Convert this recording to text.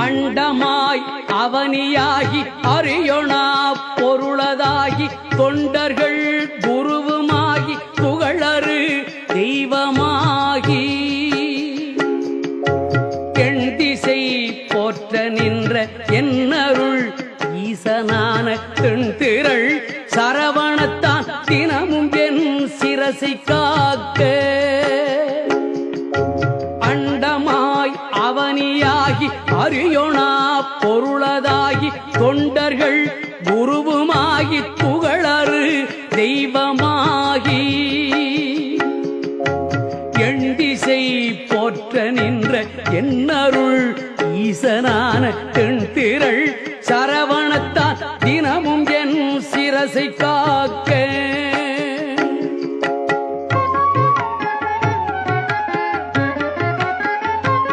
அண்டமாய் அவனியாகி அறியொணா பொருளதாகி தொண்டர்கள் குருவுமாகி புகழறு தெய்வமாகி எண் திசை போற்ற நின்ற என்னருள் ஈசனான தென்திரள் சரவணத்தான் தினமும் என் சிரசை காக்க அண்டமாய் அவனியாகி அறியொணா பொருளதாகி தொண்டர்கள் குருவுமாகி புகழறு தெய்வமாகி எண் திசை போற்ற நின்ற என்னருள் ஈசனான தென்திரள் சரவணத்தான் தினமும் என் சிரசை காக்க